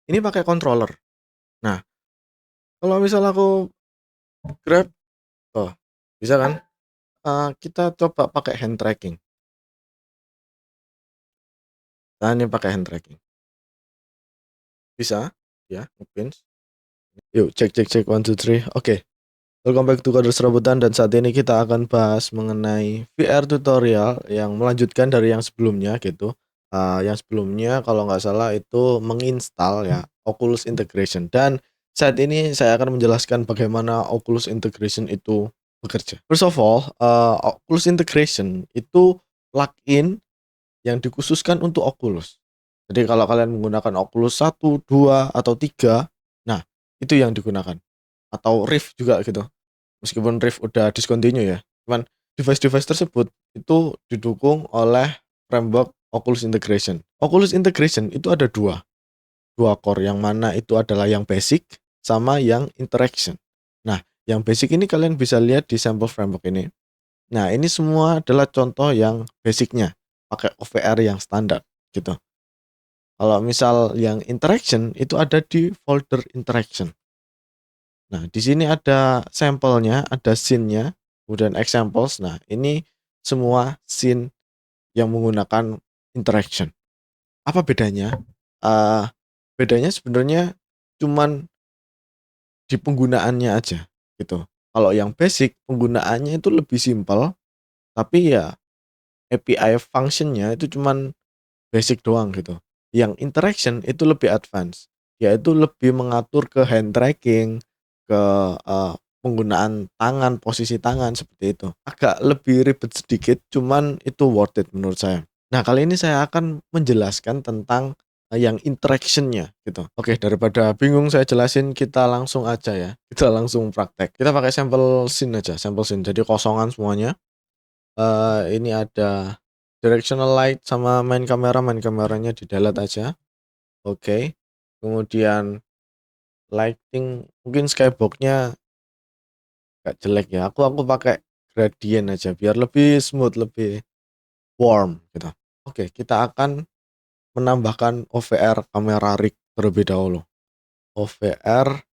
ini pakai controller. Nah, kalau misal aku Grab, oh, bisa kan? Kita coba pakai hand tracking. Nah, ini pakai hand tracking. Bisa? Ya, ngepins. Yuk, cek cek cek 1 2 3. Oke. Welcome back to Coders Rebutan, dan saat ini kita akan bahas mengenai VR tutorial yang melanjutkan dari yang sebelumnya gitu. Yang sebelumnya kalau nggak salah itu menginstal ya Oculus Integration, dan saat ini saya akan menjelaskan bagaimana Oculus Integration itu bekerja. First of all, Oculus Integration itu plugin yang dikhususkan untuk Oculus. Jadi kalau kalian menggunakan Oculus 1, 2, atau 3, nah itu yang digunakan. Atau Rift juga gitu. Meskipun Rift udah discontinue ya. Cuman device-device tersebut itu didukung oleh framework Oculus Integration. Oculus Integration itu ada dua core, yang mana itu adalah yang basic sama yang interaction. Nah, yang basic ini kalian bisa lihat di sampel framework ini. Nah, ini semua adalah contoh yang basicnya, pakai OVR yang standar gitu. Kalau misal yang interaction itu ada di folder interaction. Nah, di sini ada sampelnya, ada scene-nya, kemudian examples. Nah, ini semua scene yang menggunakan interaction. Apa bedanya? Eh, Bedanya sebenarnya cuman di penggunaannya aja gitu. Kalau yang basic penggunaannya itu lebih simpel, tapi ya API function-nya itu cuman basic doang gitu. Yang interaction itu lebih advance, yaitu lebih mengatur ke hand tracking, ke penggunaan tangan, posisi tangan seperti itu. Agak lebih ribet sedikit, cuman itu worth it menurut saya. Nah, kali ini saya akan menjelaskan tentang yang interaction-nya gitu. Oke, daripada bingung saya jelasin, kita langsung aja ya. Kita langsung praktek. Kita pakai sampel scene aja, sampel scene. Jadi kosongan semuanya. Ini ada directional light sama main kameranya di delete aja. Oke. Kemudian lighting, mungkin skybox-nya agak jelek ya. Aku pakai gradient aja biar lebih smooth, lebih warm gitu. Oke, kita akan menambahkan OVR kamera rig terlebih dahulu. OVR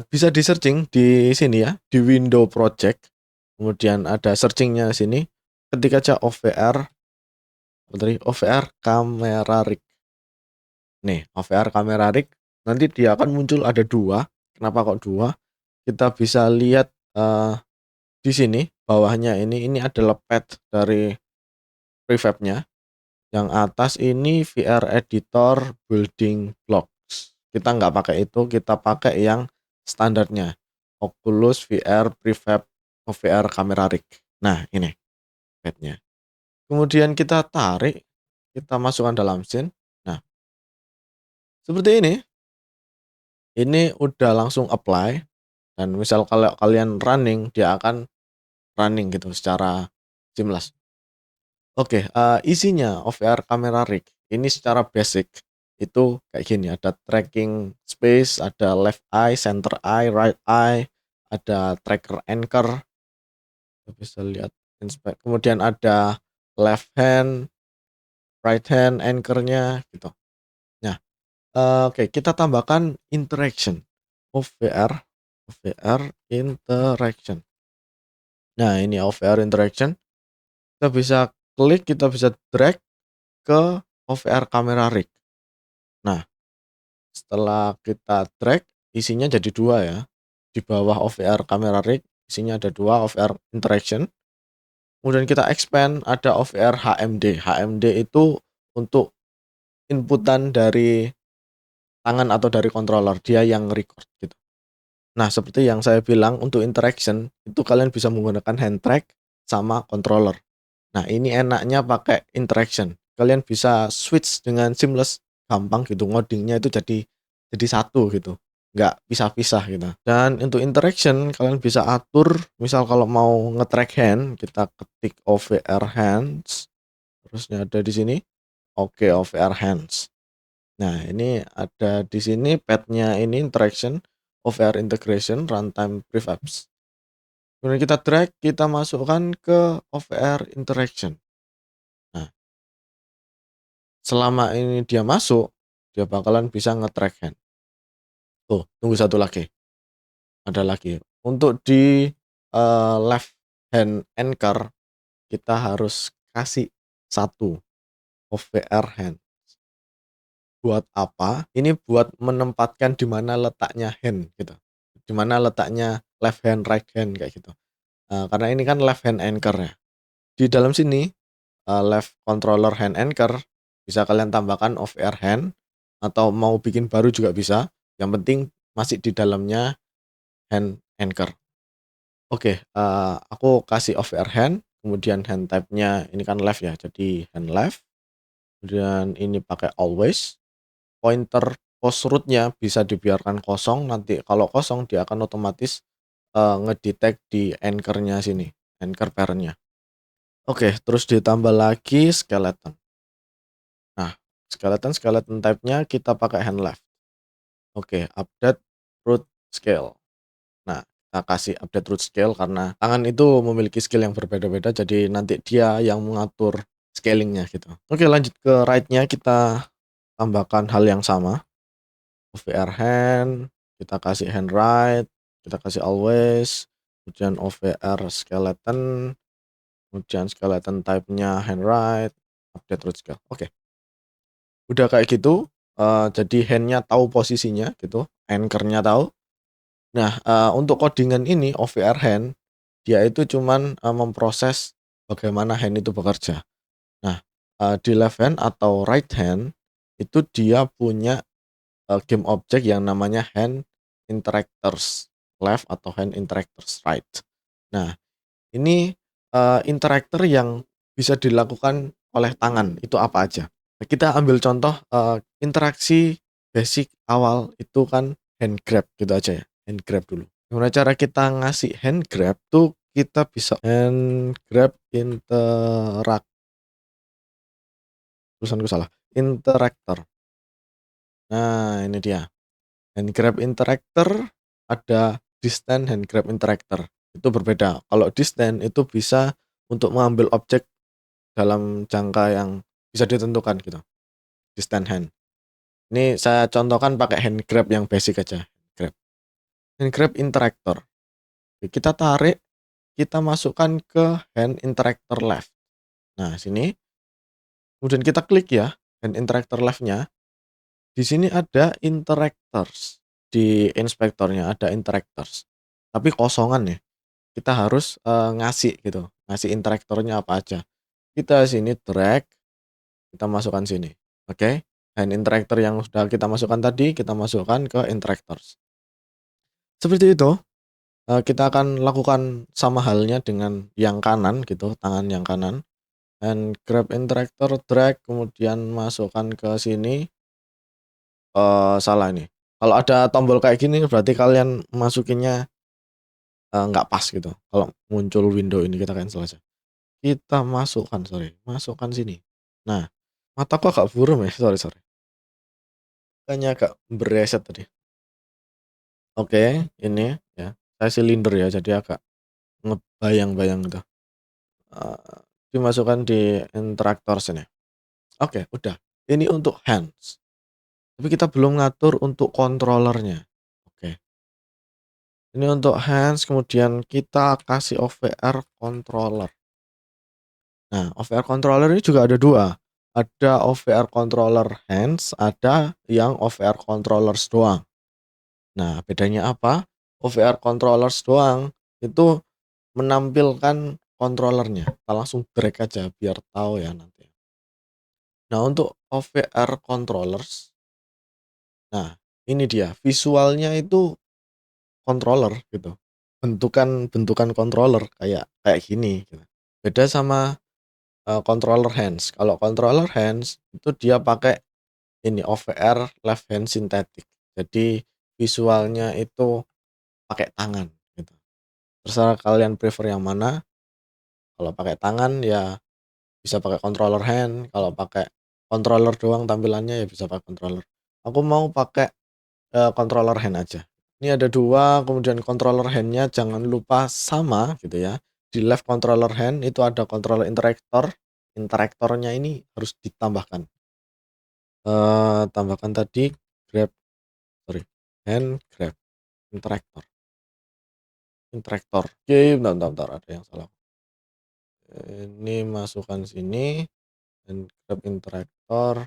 bisa di searching di sini ya, di window project. Kemudian ada searchingnya sini. Ketik aja OVR, OVR kamera rig. Nih, OVR kamera rig, nanti dia akan muncul ada dua. Kenapa kok dua? Kita bisa lihat di sini bawahnya ini adalah path dari prefabnya. Yang atas ini VR editor building blocks. Kita nggak pakai itu, kita pakai yang standarnya. Oculus VR prefab OVR kamera rig. Nah, ini pathnya. Kemudian kita tarik, kita masukkan dalam scene. Nah, seperti ini. Ini udah langsung apply, dan misal kalau kalian running, dia akan running gitu secara seamless. Oke, isinya OVR kamera rig ini secara basic itu kayak gini, ada tracking space, ada left eye, center eye, right eye, ada tracker anchor, bisa lihat inspect. Kemudian ada left hand, right hand anchornya gitu. Nah, oke, kita tambahkan interaction. OVR interaction. Nah, ini OVR interaction. Kita bisa klik, kita bisa drag ke OVR kamera rig. Nah, setelah kita drag, isinya jadi dua ya. Di bawah OVR kamera rig, isinya ada dua, OVR interaction. Kemudian kita expand, ada OVR HMD. HMD itu untuk inputan dari tangan atau dari controller, dia yang record gitu. Nah, seperti yang saya bilang, untuk interaction itu kalian bisa menggunakan hand track sama controller. Nah, ini enaknya pakai interaction. Kalian bisa switch dengan seamless, gampang gitu, ngodingnya itu jadi satu gitu. Nggak pisah-pisah gitu. Dan untuk interaction kalian bisa atur, misal kalau mau nge-track hand, kita ketik OVR hands, terusnya ada di sini. Oke, OVR hands. Nah, ini ada di sini pad-nya, ini interaction, OVR integration, runtime prefabs. Kemudian kita drag, kita masukkan ke OVR interaction. Nah, selama ini dia masuk, dia bakalan bisa nge-track hand. Tuh, tunggu satu lagi, ada lagi. Untuk di left hand anchor kita harus kasih satu OVR hand. Buat apa? Ini buat menempatkan di mana letaknya hand gitu. Di mana letaknya left hand, right hand kayak gitu. Karena ini kan left hand anchor ya. Di dalam sini left controller hand anchor bisa kalian tambahkan OVR hand atau mau bikin baru juga bisa. Yang penting masih di dalamnya hand anchor. Oke, aku kasih OVR hand, kemudian hand type-nya ini kan left ya, jadi hand left. Kemudian ini pakai always. Pointer post root-nya bisa dibiarkan kosong, nanti kalau kosong dia akan otomatis ngedetect di anchor-nya sini, anchor parent-nya. Oke, terus ditambah lagi skeleton. Nah, skeleton type-nya kita pakai hand left. Oke, update root scale. Nah, kita kasih update root scale karena tangan itu memiliki skill yang berbeda-beda, jadi nanti dia yang mengatur scalingnya gitu. Oke, lanjut ke right-nya, kita tambahkan hal yang sama. OVR hand, kita kasih hand right, kita kasih always, kemudian OVR skeleton, kemudian skeleton type-nya hand right, update root scale. Oke. Udah kayak gitu, jadi hand-nya tahu posisinya gitu, anchor-nya tahu. Nah, untuk codingan ini OVR hand, dia itu cuman memproses bagaimana hand itu bekerja. Nah, di left hand atau right hand itu dia punya game object yang namanya hand interactors left atau hand interactors right. Nah, ini interactor yang bisa dilakukan oleh tangan itu apa aja? Nah, kita ambil contoh interaksi basic awal itu kan hand grab gitu aja ya. Hand grab dulu. Gimana cara kita ngasih hand grab tuh kita bisa hand grab interact. Tulisanku salah. Interactor. Nah, ini dia. Hand grab interactor, ada distant hand grab interactor. Itu berbeda. Kalau distant itu bisa untuk mengambil objek dalam jangka yang bisa ditentukan gitu. Distant hand. Ini saya contohkan pakai hand grab yang basic aja. Grab. Hand grab interactor. Kita tarik, kita masukkan ke hand interactor left. Nah, sini. Kemudian kita klik ya, hand interactor left-nya. Di sini ada interactors. Di inspektornya ada interactors. Tapi kosongan ya. Kita harus ngasih gitu, ngasih interaktornya apa aja. Kita sini drag, kita masukkan sini. Oke. Dan interaktor yang sudah kita masukkan tadi, kita masukkan ke interactors. Seperti itu. Kita akan lakukan sama halnya dengan yang kanan gitu, tangan yang kanan. And grab interactor, drag, kemudian masukkan ke sini. Salah ini. Kalau ada tombol kayak gini berarti kalian masukinnya nggak pas gitu. Kalau muncul window ini kita cancel aja. Kita masukkan sini. Nah, mataku agak buram ya, sorry. Kayaknya agak bereset tadi. Oke, ini ya, saya silinder ya, jadi agak ngebayang-bayang gitu. Dimasukkan di interaktor sini. Oke, udah. Ini untuk hands. Tapi kita belum ngatur untuk controllernya. Oke. Ini untuk hands, kemudian kita kasih OVR controller. Nah, OVR controller ini juga ada dua. Ada OVR controller hands, ada yang OVR controllers doang. Nah, bedanya apa? OVR controllers doang itu menampilkan controllernya. Kita langsung drag aja biar tahu ya nanti. Nah, untuk OVR controllers, nah ini dia visualnya itu controller gitu. Bentukan controller kayak gini gitu. Beda sama controller hands. Kalau controller hands itu dia pakai ini OVR left hand synthetic. Jadi visualnya itu pakai tangan gitu. Terserah kalian prefer yang mana. Kalau pakai tangan ya bisa pakai controller hand, kalau pakai controller doang tampilannya ya bisa pakai controller. Aku mau pakai controller hand aja. Ini ada dua, kemudian controller handnya jangan lupa sama gitu ya. Di left controller hand itu ada controller interactor. Interaktornya ini harus ditambahkan. Tambahkan tadi grab, hand grab interactor. Oke, bentar, ada yang salah. Ini masukkan sini, hand grab interactor,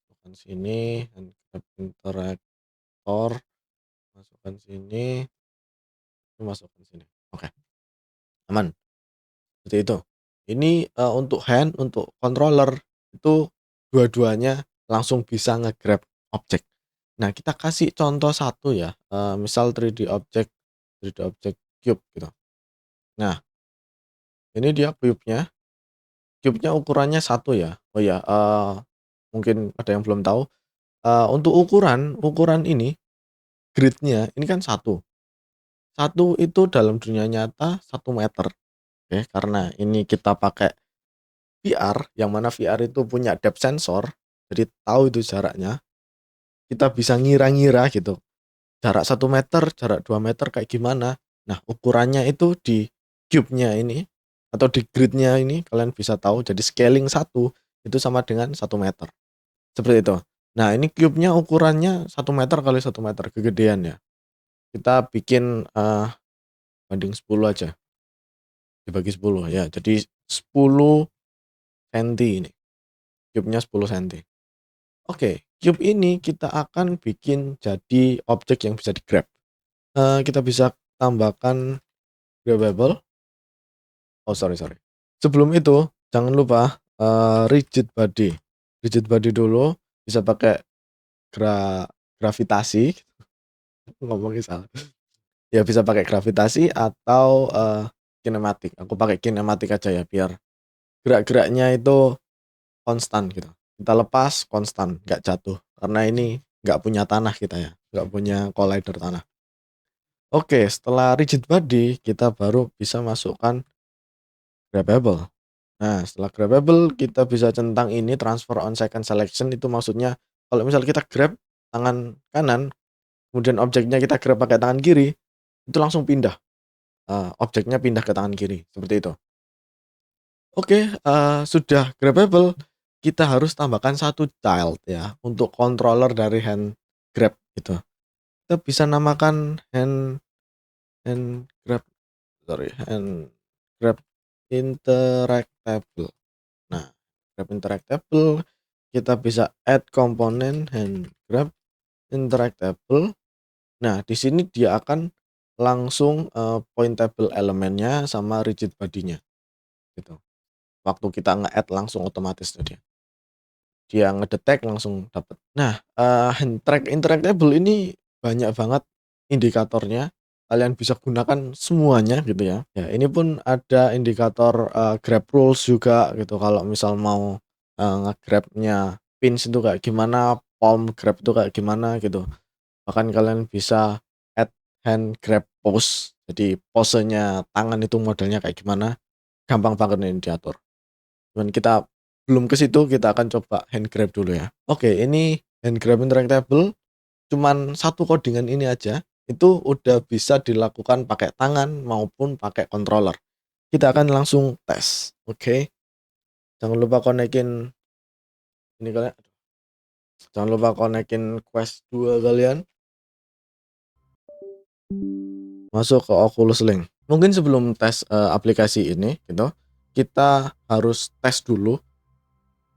masukkan sini, hand grab interactor, masukkan sini, masukkan sini. Oke, aman. Seperti itu. Ini untuk hand, untuk controller itu dua-duanya langsung bisa nge-grab objek. Nah, kita kasih contoh satu ya, misal 3D object cube gitu. Nah, ini dia cube-nya ukurannya satu ya. Oh ya, mungkin ada yang belum tahu, untuk ukuran ini, grid-nya ini kan satu. Satu itu dalam dunia nyata 1 meter, oke, karena ini kita pakai VR, yang mana VR itu punya depth sensor, jadi tahu itu jaraknya, kita bisa ngira-ngira gitu, jarak 1 meter, jarak 2 meter kayak gimana. Nah, ukurannya itu di cube-nya ini, atau di grid-nya ini, kalian bisa tahu, jadi scaling 1, itu sama dengan 1 meter. Seperti itu. Nah, ini cube-nya ukurannya 1 meter kali 1 meter, kegedean ya. Kita bikin, banding 10 aja, dibagi 10 ya, jadi 10 senti ini, cube-nya 10 senti. Oke, cube ini kita akan bikin jadi objek yang bisa di-grab. Kita bisa tambahkan grabbable. Oh, sorry. Sebelum itu, jangan lupa, rigid body. Rigid body dulu, bisa pakai gravitasi, ngomongnya salah. Ya bisa pakai gravitasi atau, kinematik. Aku pakai kinematik aja ya, biar gerak-geraknya itu konstan gitu. Kita lepas konstan, nggak jatuh. Karena ini nggak punya tanah kita ya, nggak punya collider tanah. Oke, setelah rigid body, kita baru bisa masukkan grabbable. Nah, setelah grabbable, kita bisa centang ini transfer on second selection, itu maksudnya kalau misal kita grab tangan kanan, kemudian objeknya kita grab pakai tangan kiri, itu langsung pindah, objeknya pindah ke tangan kiri, seperti itu. Oke, sudah grabbable, kita harus tambahkan satu child ya, untuk controller dari hand grab gitu. Kita bisa namakan hand grab, hand grab interactable. Nah, grab interactable, kita bisa add komponen hand grab interactable. Nah, di sini dia akan langsung, pointable elemennya sama rigid body-nya gitu. Waktu kita nge-add langsung otomatis tuh dia ngedetect langsung dapat. Nah, hand track interactable ini banyak banget indikatornya, kalian bisa gunakan semuanya gitu ya. Ya, ini pun ada indikator, grab rules juga gitu, kalau misal mau, nge-grab-nya pinch itu kayak gimana, palm grab itu kayak gimana gitu. Bahkan kalian bisa add hand grab pose, jadi posenya tangan itu modelnya kayak gimana, gampang banget ini diatur. Cuman kita belum ke situ, kita akan coba hand grab dulu ya. Oke, ini hand grab interactable, cuman satu codingan ini aja, itu udah bisa dilakukan pakai tangan maupun pakai controller. Kita akan langsung tes, oke. Jangan lupa konekin ini kalian, jangan lupa konekin Quest 2 kalian, masuk ke Oculus Link. Mungkin sebelum tes, aplikasi ini gitu, kita harus tes dulu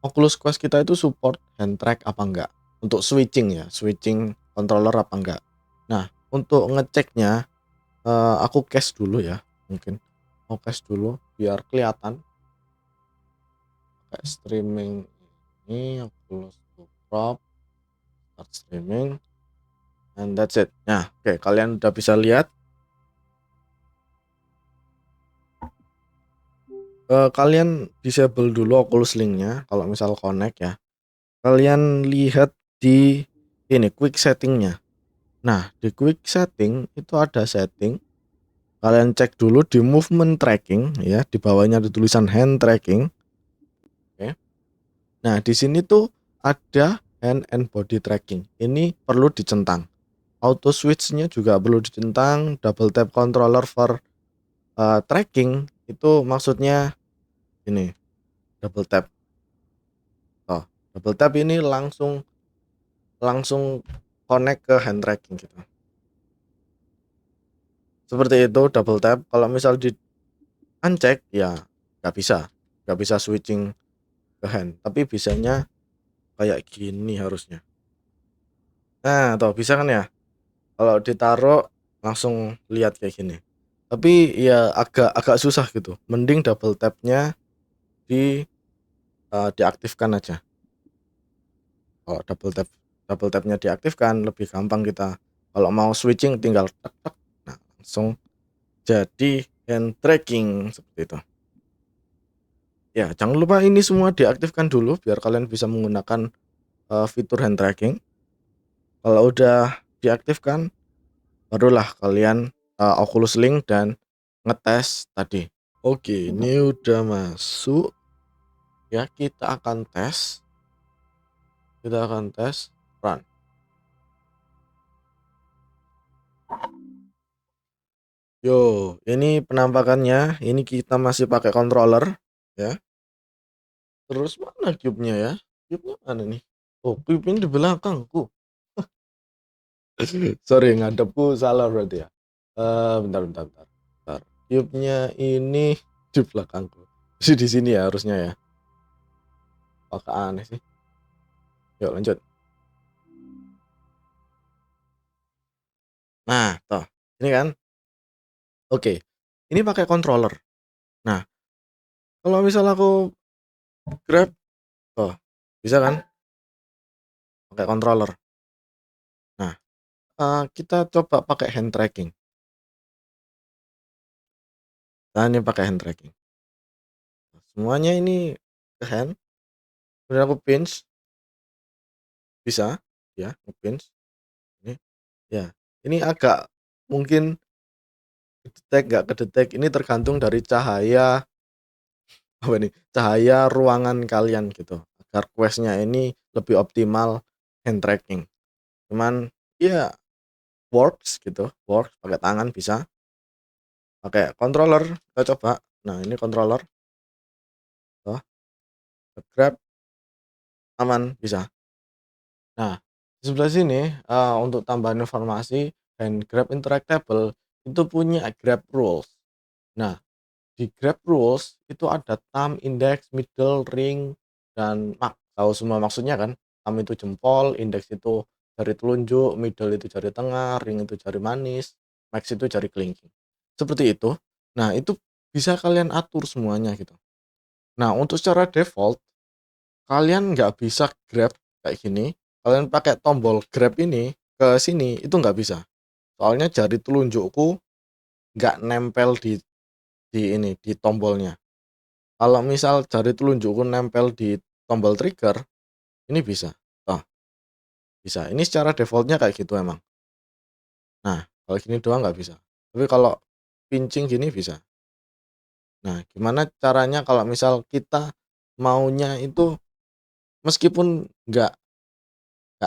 Oculus Quest kita itu support hand track apa enggak, untuk switching ya, switching controller apa enggak. Nah, untuk ngeceknya, aku cache dulu ya, mungkin mau cache dulu biar kelihatan. Kayak streaming ini Oculus to Prop, start streaming, and that's it. Nah, oke, kalian udah bisa lihat. Kalian disable dulu Oculus Link-nya kalau misal connect ya. Kalian lihat di ini quick setting-nya. Nah, di quick setting itu ada setting. Kalian cek dulu di movement tracking ya, di bawahnya ada tulisan hand tracking. Oke. Nah, di sini tuh ada hand and body tracking. Ini perlu dicentang. Auto switch-nya juga perlu dicentang. Double tap controller for tracking itu maksudnya ini double tap. Oh, Double tap ini langsung langsung connect ke hand tracking gitu. Seperti itu double tap. Kalau misal di uncheck ya nggak bisa switching ke hand, tapi bisanya kayak gini harusnya. Nah, tuh bisa kan ya? Kalau ditaruh langsung lihat kayak gini. Tapi ya agak agak susah gitu. Mending double tapnya di diaktifkan aja. Kalau double tapnya diaktifkan lebih gampang kita. Kalau mau switching tinggal tek tek. Nah, langsung jadi hand tracking seperti itu. Ya, jangan lupa ini semua diaktifkan dulu biar kalian bisa menggunakan fitur hand tracking. Kalau udah diaktifkan, barulah kalian Oculus Link dan ngetes tadi. Oke, ini udah masuk. Ya, kita akan tes. Kita akan tes run. Yo, ini penampakannya. Ini kita masih pakai controller, ya. Terus mana cube-nya ya? Cube-nya mana nih? Oh, cube ini di belakangku. Sorry, ngadepku salah berarti ya. Bentar. Cube-nya ini di belakangku. Di sini ya harusnya ya. Agak aneh sih. Yuk lanjut. Nah, toh. Ini kan. Oke. Ini pakai controller. Nah, kalau misal aku grab, toh. Bisa kan? Pakai controller. Nah, kita coba pakai hand tracking. Nah, ini pakai hand tracking. Semuanya ini ke hand. Kemudian aku pinch. Bisa. Ya, pinch. Ini. Ya. Ini agak mungkin kedetek nggak kedetek. Ini tergantung dari cahaya apa nih, cahaya ruangan kalian gitu, agar quest-nya ini lebih optimal hand tracking. Cuman ya works gitu, works pakai tangan bisa, pakai controller kita coba. Nah, ini controller, tuh, grab aman bisa. Nah, di sebelah sini untuk tambahan informasi, hand grab interactable itu punya grab rules. Nah, di grab rules itu ada thumb, index, middle, ring, dan max. Tahu semua maksudnya kan? Thumb itu jempol, index itu jari telunjuk, middle itu jari tengah, ring itu jari manis, max itu jari kelingking. Seperti itu. Nah, itu bisa kalian atur semuanya gitu. Nah, untuk secara default, kalian nggak bisa grab kayak gini. Kalian pakai tombol grab ini ke sini, itu nggak bisa. Soalnya jari telunjukku nggak nempel di tombolnya. Kalau misal jari telunjukku nempel di tombol trigger, ini bisa. Oh, bisa. Ini secara defaultnya kayak gitu emang. Nah, kalau gini doang nggak bisa. Tapi kalau pinching gini bisa. Nah, gimana caranya kalau misal kita maunya itu meskipun nggak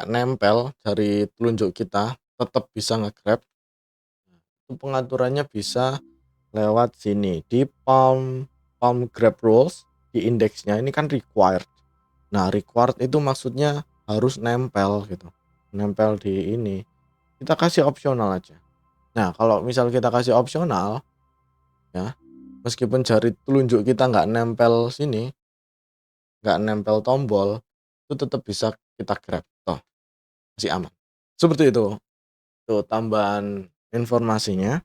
nempel jari telunjuk kita, tetap bisa nge-grab. Itu pengaturannya bisa lewat sini di palm grab rules di indeksnya ini kan required. Nah, required itu maksudnya harus nempel gitu. Nempel di ini. Kita kasih opsional aja. Nah, kalau misal kita kasih opsional, ya, meskipun jari telunjuk kita nggak nempel sini, nggak nempel tombol, itu tetap bisa kita grab. Toh, masih aman. Seperti itu. Tuh tambahan informasinya.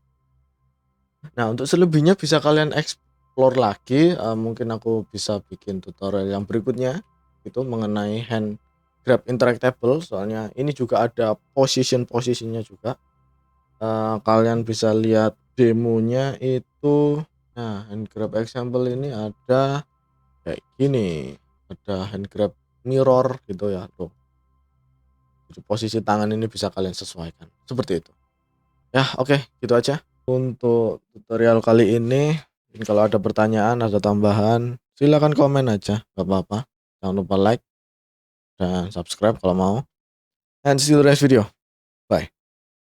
Nah, untuk selebihnya bisa kalian explore lagi. Mungkin aku bisa bikin tutorial yang berikutnya itu mengenai hand grab interactable. Soalnya ini juga ada posisinya juga. Kalian bisa lihat demonya itu. Nah, hand grab example ini ada kayak gini. Ada hand grab mirror gitu ya. Tuh. Jadi posisi tangan ini bisa kalian sesuaikan. Seperti itu. Ya, oke, gitu aja untuk tutorial kali ini. Kalau ada pertanyaan, ada tambahan, silakan komen aja, gak apa-apa. Jangan lupa like dan subscribe kalau mau. And see you in the next video. Bye.